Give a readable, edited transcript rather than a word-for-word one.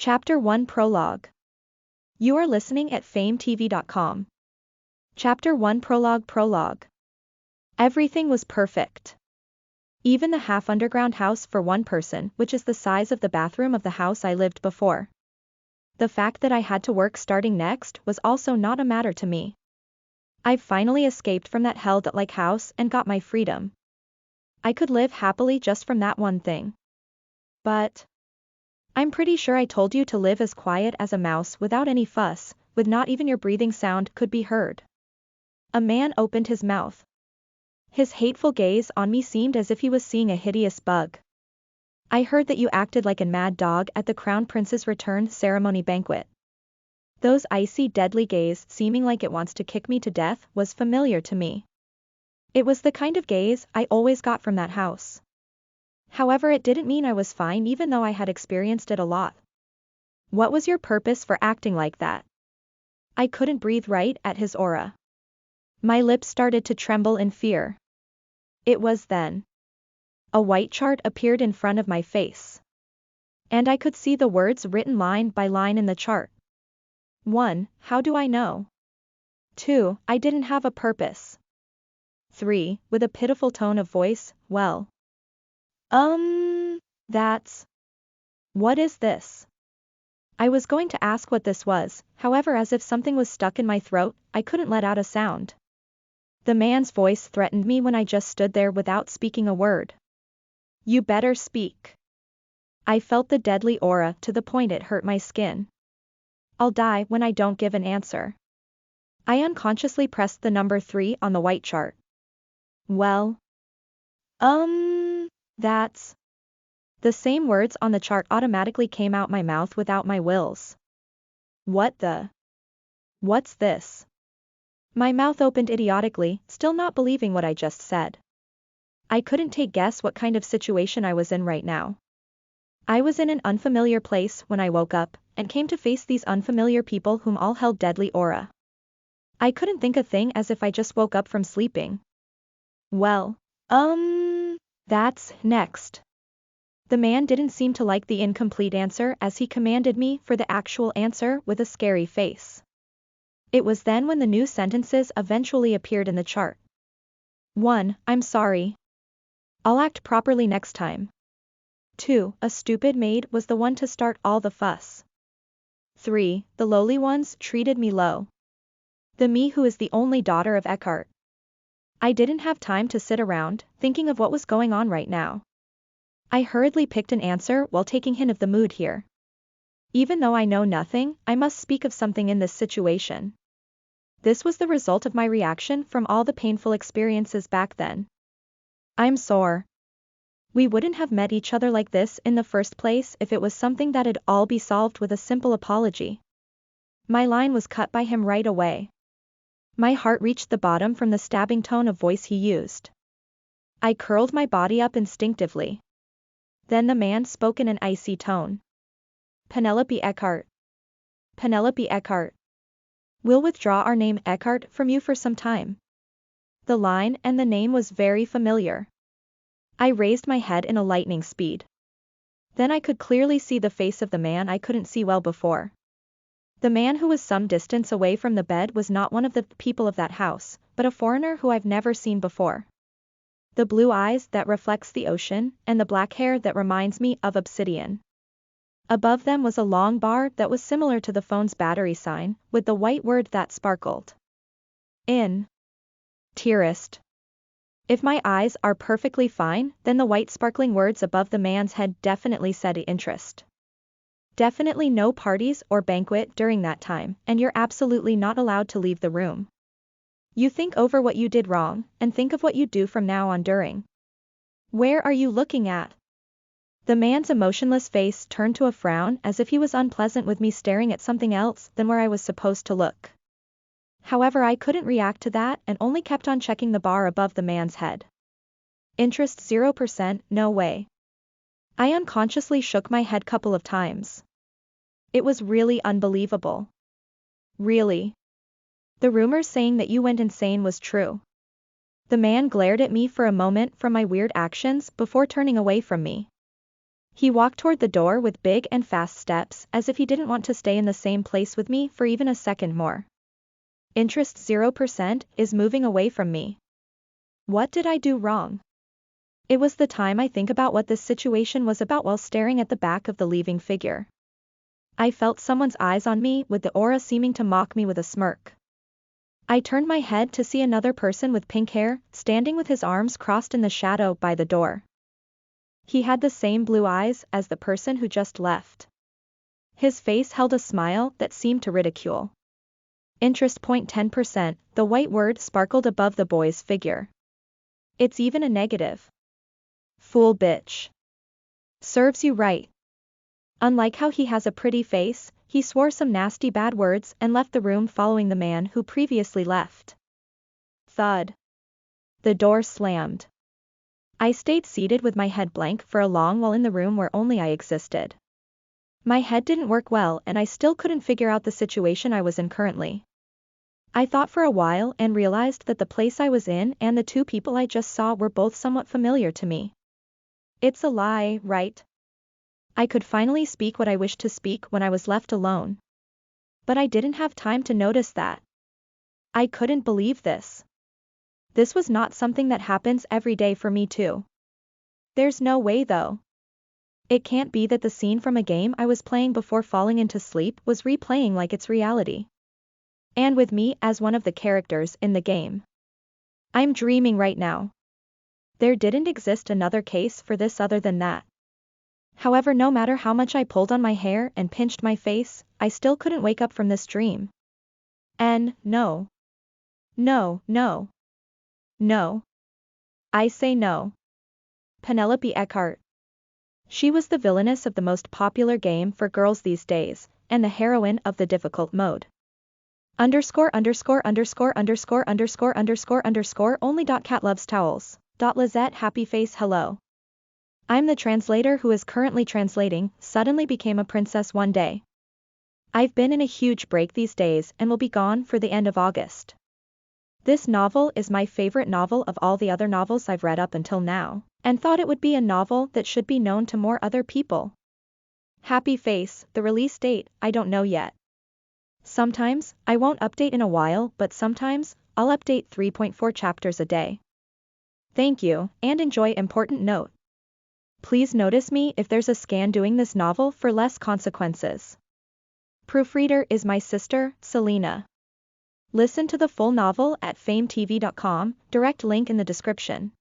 Chapter 1 Prologue. You are listening at FameTV.com. Chapter 1 Prologue. Everything was perfect. Even the half-underground house for one person, which is the size of the bathroom of the house I lived before. The fact that I had to work starting next was also not a matter to me. I've finally escaped from that hell-like house and got my freedom. I could live happily just from that one thing. But I'm pretty sure I told you to live as quiet as a mouse without any fuss, with not even your breathing sound could be heard. A man opened his mouth. His hateful gaze on me seemed as if he was seeing a hideous bug. I heard that you acted like a mad dog at the Crown Prince's return ceremony banquet. Those icy deadly gaze seeming like it wants to kick me to death was familiar to me. It was the kind of gaze I always got from that house. However, it didn't mean I was fine even though I had experienced it a lot. What was your purpose for acting like that? I couldn't breathe right at his aura. My lips started to tremble in fear. It was then. A white chart appeared in front of my face. And I could see the words written line by line in the chart. 1. How do I know? 2. I didn't have a purpose. 3. With a pitiful tone of voice, well. That's. What is this? I was going to ask what this was, however, as if something was stuck in my throat, I couldn't let out a sound. The man's voice threatened me when I just stood there without speaking a word. You better speak. I felt the deadly aura to the point it hurt my skin. I'll die when I don't give an answer. I unconsciously pressed the number 3 on the white chart. Well. That's. The same words on the chart automatically came out my mouth without my wills. What the? What's this? My mouth opened idiotically, still not believing what I just said. I couldn't take guess what kind of situation I was in right now. I was in an unfamiliar place when I woke up, and came to face these unfamiliar people whom all held deadly aura. I couldn't think a thing as if I just woke up from sleeping. Well, that's next. The man didn't seem to like the incomplete answer as he commanded me for the actual answer with a scary face. It was then when the new sentences eventually appeared in the chart. 1. I'm sorry. I'll act properly next time. 2. A stupid maid was the one to start all the fuss. 3. The lowly ones treated me low. The me who is the only daughter of Eckhart. I didn't have time to sit around, thinking of what was going on right now. I hurriedly picked an answer while taking hint of the mood here. Even though I know nothing, I must speak of something in this situation. This was the result of my reaction from all the painful experiences back then. I'm sore. We wouldn't have met each other like this in the first place if it was something that'd all be solved with a simple apology. My line was cut by him right away. My heart reached the bottom from the stabbing tone of voice he used. I curled my body up instinctively. Then the man spoke in an icy tone. Penelope Eckhart. Penelope Eckhart. We'll withdraw our name Eckhart from you for some time. The line and the name was very familiar. I raised my head in a lightning speed. Then I could clearly see the face of the man I couldn't see well before. The man who was some distance away from the bed was not one of the people of that house, but a foreigner who I've never seen before. The blue eyes that reflects the ocean, and the black hair that reminds me of obsidian. Above them was a long bar that was similar to the phone's battery sign, with the white word that sparkled. In. Tearist. If my eyes are perfectly fine, then the white sparkling words above the man's head definitely said interest. Definitely no parties or banquet during that time, and you're absolutely not allowed to leave the room. You think over what you did wrong, and think of what you do from now on during. Where are you looking at? The man's emotionless face turned to a frown as if he was unpleasant with me staring at something else than where I was supposed to look. However, I couldn't react to that and only kept on checking the bar above the man's head. Interest 0%, no way. I unconsciously shook my head couple of times. It was really unbelievable. Really. The rumors saying that you went insane was true. The man glared at me for a moment from my weird actions before turning away from me. He walked toward the door with big and fast steps, as if he didn't want to stay in the same place with me for even a second more. Interest 0% is moving away from me. What did I do wrong? It was the time I think about what this situation was about while staring at the back of the leaving figure. I felt someone's eyes on me, with the aura seeming to mock me with a smirk. I turned my head to see another person with pink hair, standing with his arms crossed in the shadow by the door. He had the same blue eyes as the person who just left. His face held a smile that seemed to ridicule. Interest 10%, the white word sparkled above the boy's figure. It's even a negative. Fool bitch. Serves you right. Unlike how he has a pretty face, he swore some nasty bad words and left the room following the man who previously left. Thud. The door slammed. I stayed seated with my head blank for a long while in the room where only I existed. My head didn't work well and I still couldn't figure out the situation I was in currently. I thought for a while and realized that the place I was in and the two people I just saw were both somewhat familiar to me. It's a lie, right? I could finally speak what I wished to speak when I was left alone. But I didn't have time to notice that. I couldn't believe this. This was not something that happens every day for me too. There's no way though. It can't be that the scene from a game I was playing before falling into sleep was replaying like it's reality. And with me as one of the characters in the game. I'm dreaming right now. There didn't exist another case for this other than that. However, no matter how much I pulled on my hair and pinched my face, I still couldn't wake up from this dream. And no. No, no. No. I say no. Penelope Eckhart. She was the villainess of the most popular game for girls these days, and the heroine of the difficult mode. Underscore only. Cat loves towels. Lizette happy face hello. I'm the translator who is currently translating, suddenly became a princess one day. I've been in a huge break these days and will be gone for the end of August. This novel is my favorite novel of all the other novels I've read up until now, and thought it would be a novel that should be known to more other people. Happy face, the release date, I don't know yet. Sometimes, I won't update in a while, but sometimes, I'll update 3.4 chapters a day. Thank you, and enjoy. Important note. Please notice me if there's a scan doing this novel for less consequences. Proofreader is my sister, Selena. Listen to the full novel at FameTV.com, direct link in the description.